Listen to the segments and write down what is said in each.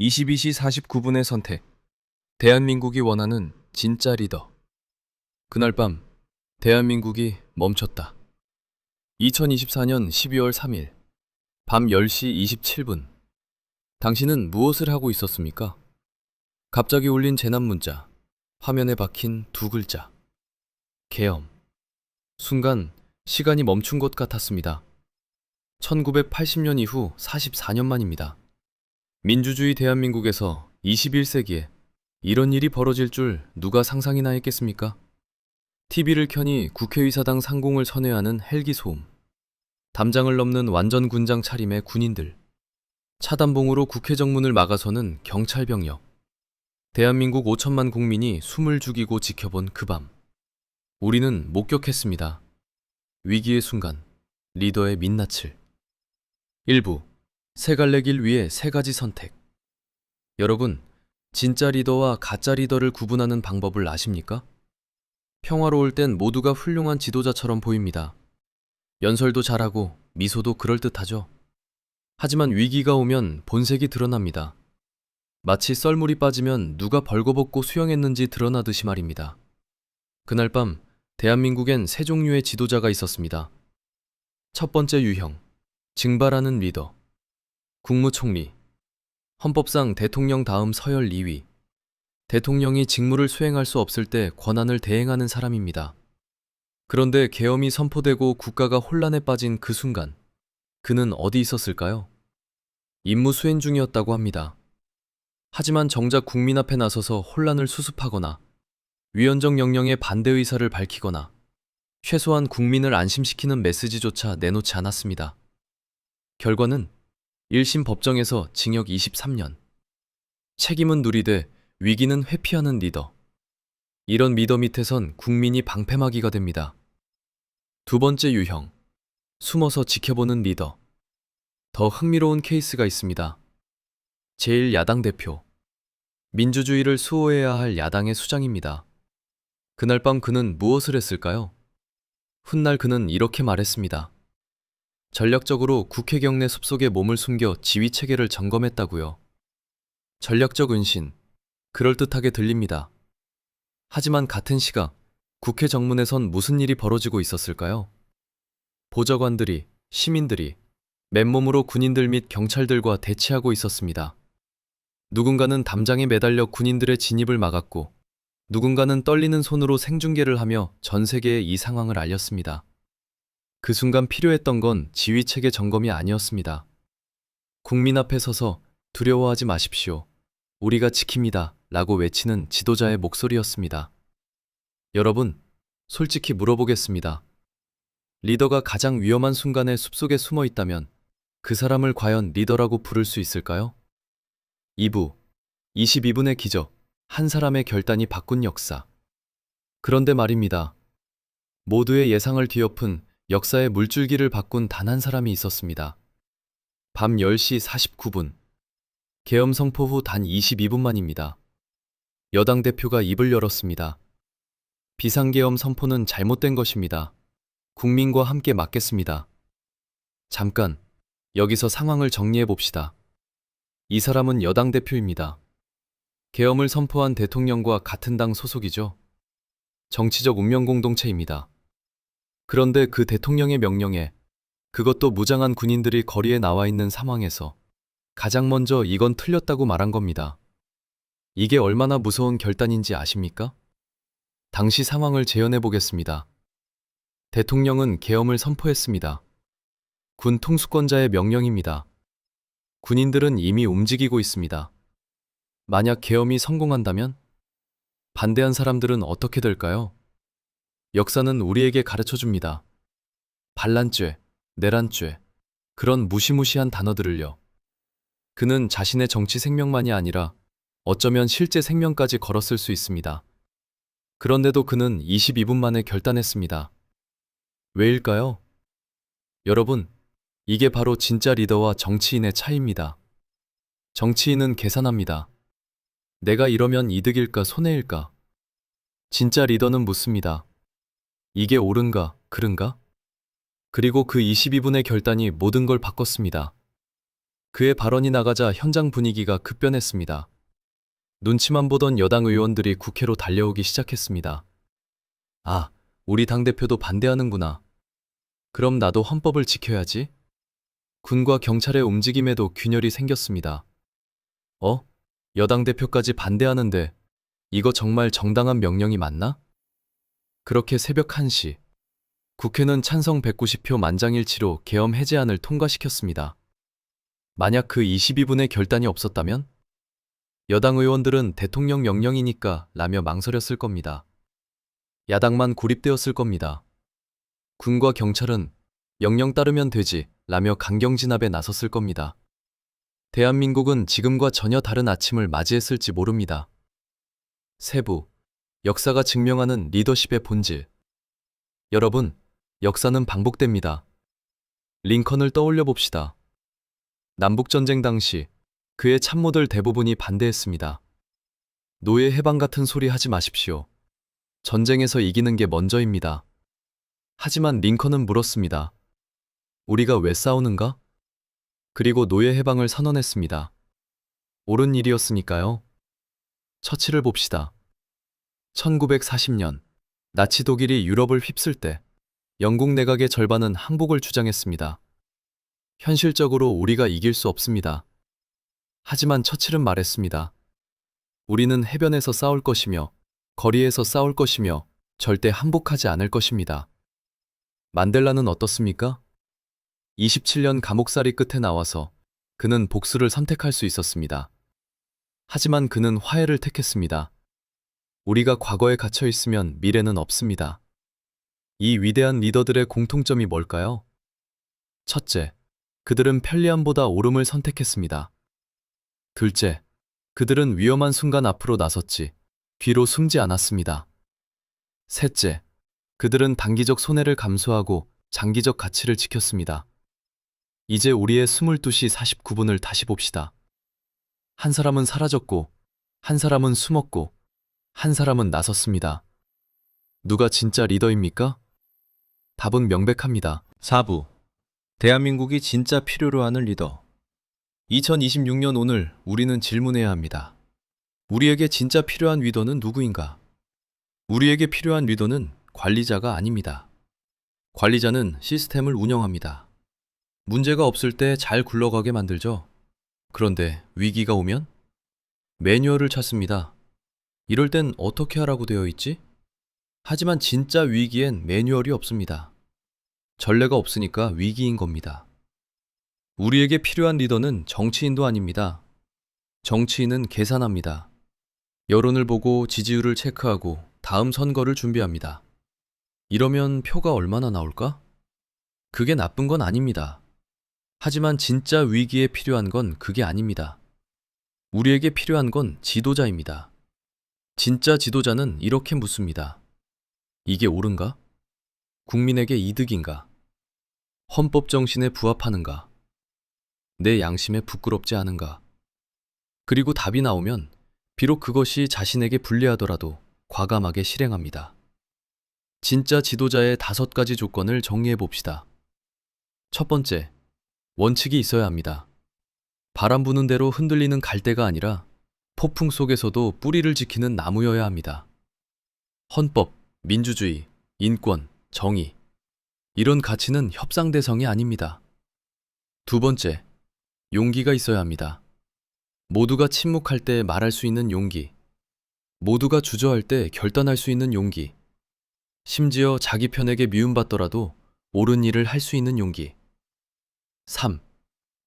22시 49분의 선택. 대한민국이 원하는 진짜 리더. 그날 밤, 대한민국이 멈췄다. 2024년 12월 3일, 밤 10시 27분. 당신은 무엇을 하고 있었습니까? 갑자기 울린 재난 문자, 화면에 박힌 두 글자. 계엄. 순간, 시간이 멈춘 것 같았습니다. 1980년 이후 44년 만입니다. 민주주의 대한민국에서 21세기에 이런 일이 벌어질 줄 누가 상상이나 했겠습니까? TV를 켜니 국회의사당 상공을 선회하는 헬기 소음, 담장을 넘는 완전 군장 차림의 군인들, 차단봉으로 국회 정문을 막아서는 경찰 병력, 대한민국 5천만 국민이 숨을 죽이고 지켜본 그 밤, 우리는 목격했습니다. 위기의 순간, 리더의 민낯을. 일부, 세 갈래 길 위에 세 가지 선택. 여러분, 진짜 리더와 가짜 리더를 구분하는 방법을 아십니까? 평화로울 땐 모두가 훌륭한 지도자처럼 보입니다. 연설도 잘하고 미소도 그럴듯하죠. 하지만 위기가 오면 본색이 드러납니다. 마치 썰물이 빠지면 누가 벌거벗고 수영했는지 드러나듯이 말입니다. 그날 밤 대한민국엔 세 종류의 지도자가 있었습니다. 첫 번째 유형, 증발하는 리더. 국무총리. 헌법상 대통령 다음 서열 2위. 대통령이 직무를 수행할 수 없을 때 권한을 대행하는 사람입니다. 그런데 계엄이 선포되고 국가가 혼란에 빠진 그 순간, 그는 어디 있었을까요? 임무 수행 중이었다고 합니다. 하지만 정작 국민 앞에 나서서 혼란을 수습하거나 위헌적 명령에 반대 의사를 밝히거나 최소한 국민을 안심시키는 메시지조차 내놓지 않았습니다. 결과는 1심 법정에서 징역 23년. 책임은 누리되 위기는 회피하는 리더. 이런 리더 밑에선 국민이 방패막이가 됩니다. 두 번째 유형, 숨어서 지켜보는 리더. 더 흥미로운 케이스가 있습니다. 제1야당 대표. 민주주의를 수호해야 할 야당의 수장입니다. 그날 밤 그는 무엇을 했을까요? 훗날 그는 이렇게 말했습니다. 전략적으로 국회 경내 숲속에 몸을 숨겨 지휘 체계를 점검했다고요. 전략적 은신, 그럴듯하게 들립니다. 하지만 같은 시각, 국회 정문에선 무슨 일이 벌어지고 있었을까요? 보좌관들이, 시민들이 맨몸으로 군인들 및 경찰들과 대치하고 있었습니다. 누군가는 담장에 매달려 군인들의 진입을 막았고, 누군가는 떨리는 손으로 생중계를 하며 전 세계에 이 상황을 알렸습니다. 그 순간 필요했던 건 지휘체계 점검이 아니었습니다. 국민 앞에 서서 두려워하지 마십시오. 우리가 지킵니다. 라고 외치는 지도자의 목소리였습니다. 여러분, 솔직히 물어보겠습니다. 리더가 가장 위험한 순간에 숲속에 숨어 있다면 그 사람을 과연 리더라고 부를 수 있을까요? 2부, 22분의 기적, 한 사람의 결단이 바꾼 역사. 그런데 말입니다. 모두의 예상을 뒤엎은 역사의 물줄기를 바꾼 단 한 사람이 있었습니다. 밤 10시 49분. 계엄 선포 후 단 22분 만입니다. 여당 대표가 입을 열었습니다. 비상계엄 선포는 잘못된 것입니다. 국민과 함께 막겠습니다. 잠깐, 여기서 상황을 정리해 봅시다. 이 사람은 여당 대표입니다. 계엄을 선포한 대통령과 같은 당 소속이죠. 정치적 운명 공동체입니다. 그런데 그 대통령의 명령에, 그것도 무장한 군인들이 거리에 나와 있는 상황에서 가장 먼저 이건 틀렸다고 말한 겁니다. 이게 얼마나 무서운 결단인지 아십니까? 당시 상황을 재현해 보겠습니다. 대통령은 계엄을 선포했습니다. 군 통수권자의 명령입니다. 군인들은 이미 움직이고 있습니다. 만약 계엄이 성공한다면 반대한 사람들은 어떻게 될까요? 역사는 우리에게 가르쳐 줍니다. 반란죄, 내란죄, 그런 무시무시한 단어들을요. 그는 자신의 정치 생명만이 아니라 어쩌면 실제 생명까지 걸었을 수 있습니다. 그런데도 그는 22분 만에 결단했습니다. 왜일까요? 여러분, 이게 바로 진짜 리더와 정치인의 차이입니다. 정치인은 계산합니다. 내가 이러면 이득일까 손해일까? 진짜 리더는 묻습니다. 이게 옳은가, 그른가? 그리고 그 22분의 결단이 모든 걸 바꿨습니다. 그의 발언이 나가자 현장 분위기가 급변했습니다. 눈치만 보던 여당 의원들이 국회로 달려오기 시작했습니다. 아, 우리 당대표도 반대하는구나. 그럼 나도 헌법을 지켜야지. 군과 경찰의 움직임에도 균열이 생겼습니다. 여당 대표까지 반대하는데 이거 정말 정당한 명령이 맞나? 그렇게 새벽 1시, 국회는 찬성 190표 만장일치로 계엄 해제안을 통과시켰습니다. 만약 그 22분의 결단이 없었다면? 여당 의원들은 대통령 명령이니까 라며 망설였을 겁니다. 야당만 고립되었을 겁니다. 군과 경찰은 명령 따르면 되지 라며 강경 진압에 나섰을 겁니다. 대한민국은 지금과 전혀 다른 아침을 맞이했을지 모릅니다. 세부, 역사가 증명하는 리더십의 본질. 여러분, 역사는 반복됩니다. 링컨을 떠올려 봅시다. 남북전쟁 당시 그의 참모들 대부분이 반대했습니다. 노예 해방 같은 소리 하지 마십시오. 전쟁에서 이기는 게 먼저입니다. 하지만 링컨은 물었습니다. 우리가 왜 싸우는가? 그리고 노예 해방을 선언했습니다. 옳은 일이었으니까요. 처치를 봅시다. 1940년, 나치 독일이 유럽을 휩쓸 때 영국 내각의 절반은 항복을 주장했습니다. 현실적으로 우리가 이길 수 없습니다. 하지만 처칠은 말했습니다. 우리는 해변에서 싸울 것이며 거리에서 싸울 것이며 절대 항복하지 않을 것입니다. 만델라는 어떻습니까? 27년 감옥살이 끝에 나와서 그는 복수를 선택할 수 있었습니다. 하지만 그는 화해를 택했습니다. 우리가 과거에 갇혀 있으면 미래는 없습니다. 이 위대한 리더들의 공통점이 뭘까요? 첫째, 그들은 편리함보다 옳음을 선택했습니다. 둘째, 그들은 위험한 순간 앞으로 나섰지 뒤로 숨지 않았습니다. 셋째, 그들은 단기적 손해를 감수하고 장기적 가치를 지켰습니다. 이제 우리의 22시 49분을 다시 봅시다. 한 사람은 사라졌고, 한 사람은 숨었고, 한 사람은 나섰습니다. 누가 진짜 리더입니까? 답은 명백합니다. 4부. 대한민국이 진짜 필요로 하는 리더. 2026년 오늘 우리는 질문해야 합니다. 우리에게 진짜 필요한 리더는 누구인가? 우리에게 필요한 리더는 관리자가 아닙니다. 관리자는 시스템을 운영합니다. 문제가 없을 때 잘 굴러가게 만들죠. 그런데 위기가 오면 매뉴얼을 찾습니다. 이럴 땐 어떻게 하라고 되어 있지? 하지만 진짜 위기엔 매뉴얼이 없습니다. 전례가 없으니까 위기인 겁니다. 우리에게 필요한 리더는 정치인도 아닙니다. 정치인은 계산합니다. 여론을 보고 지지율을 체크하고 다음 선거를 준비합니다. 이러면 표가 얼마나 나올까? 그게 나쁜 건 아닙니다. 하지만 진짜 위기에 필요한 건 그게 아닙니다. 우리에게 필요한 건 지도자입니다. 진짜 지도자는 이렇게 묻습니다. 이게 옳은가? 국민에게 이득인가? 헌법 정신에 부합하는가? 내 양심에 부끄럽지 않은가? 그리고 답이 나오면 비록 그것이 자신에게 불리하더라도 과감하게 실행합니다. 진짜 지도자의 5가지 조건을 정리해 봅시다. 첫 번째, 원칙이 있어야 합니다. 바람 부는 대로 흔들리는 갈대가 아니라 폭풍 속에서도 뿌리를 지키는 나무여야 합니다. 헌법, 민주주의, 인권, 정의. 이런 가치는 협상 대상이 아닙니다. 두 번째, 용기가 있어야 합니다. 모두가 침묵할 때 말할 수 있는 용기. 모두가 주저할 때 결단할 수 있는 용기. 심지어 자기 편에게 미움받더라도 옳은 일을 할 수 있는 용기. 3.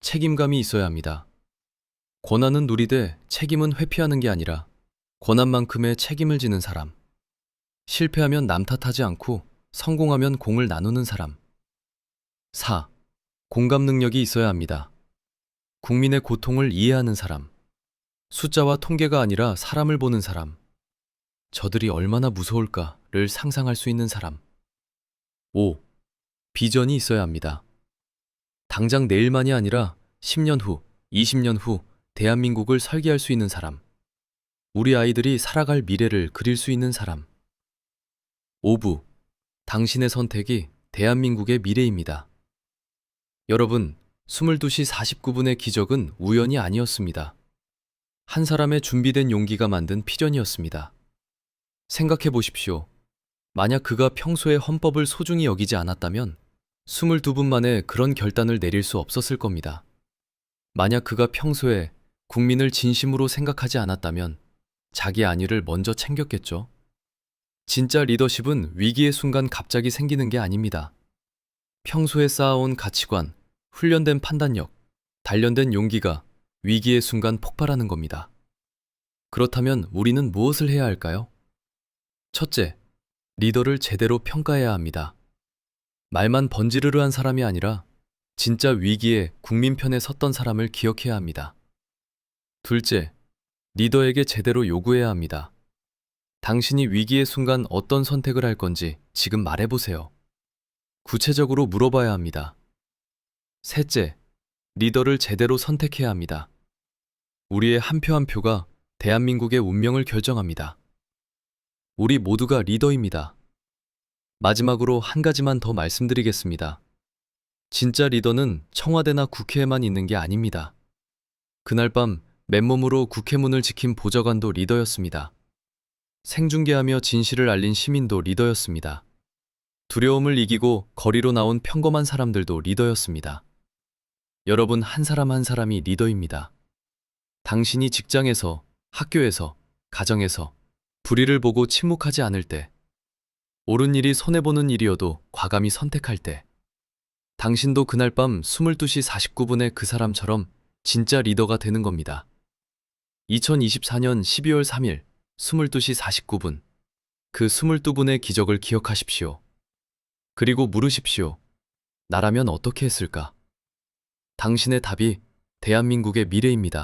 책임감이 있어야 합니다. 권한은 누리되 책임은 회피하는 게 아니라 권한만큼의 책임을 지는 사람. 실패하면 남 탓하지 않고 성공하면 공을 나누는 사람. 4. 공감 능력이 있어야 합니다. 국민의 고통을 이해하는 사람. 숫자와 통계가 아니라 사람을 보는 사람. 저들이 얼마나 무서울까를 상상할 수 있는 사람. 5. 비전이 있어야 합니다. 당장 내일만이 아니라 10년 후, 20년 후 대한민국을 설계할 수 있는 사람. 우리 아이들이 살아갈 미래를 그릴 수 있는 사람. 5부. 당신의 선택이 대한민국의 미래입니다. 여러분, 22시 49분의 기적은 우연이 아니었습니다. 한 사람의 준비된 용기가 만든 필연이었습니다. 생각해 보십시오. 만약 그가 평소에 헌법을 소중히 여기지 않았다면 22분 만에 그런 결단을 내릴 수 없었을 겁니다. 만약 그가 평소에 국민을 진심으로 생각하지 않았다면 자기 안위를 먼저 챙겼겠죠. 진짜 리더십은 위기의 순간 갑자기 생기는 게 아닙니다. 평소에 쌓아온 가치관, 훈련된 판단력, 단련된 용기가 위기의 순간 폭발하는 겁니다. 그렇다면 우리는 무엇을 해야 할까요? 첫째, 리더를 제대로 평가해야 합니다. 말만 번지르르한 사람이 아니라 진짜 위기에 국민 편에 섰던 사람을 기억해야 합니다. 둘째, 리더에게 제대로 요구해야 합니다. 당신이 위기의 순간 어떤 선택을 할 건지 지금 말해보세요. 구체적으로 물어봐야 합니다. 셋째, 리더를 제대로 선택해야 합니다. 우리의 한 표 한 표가 대한민국의 운명을 결정합니다. 우리 모두가 리더입니다. 마지막으로 한 가지만 더 말씀드리겠습니다. 진짜 리더는 청와대나 국회에만 있는 게 아닙니다. 그날 밤 맨몸으로 국회 문을 지킨 보좌관도 리더였습니다. 생중계하며 진실을 알린 시민도 리더였습니다. 두려움을 이기고 거리로 나온 평범한 사람들도 리더였습니다. 여러분 한 사람 한 사람이 리더입니다. 당신이 직장에서, 학교에서, 가정에서 불의를 보고 침묵하지 않을 때, 옳은 일이 손해보는 일이어도 과감히 선택할 때, 당신도 그날 밤 22시 49분에 그 사람처럼 진짜 리더가 되는 겁니다. 2024년 12월 3일 22시 49분, 그 22분의 기적을 기억하십시오. 그리고 물으십시오. 나라면 어떻게 했을까? 당신의 답이 대한민국의 미래입니다.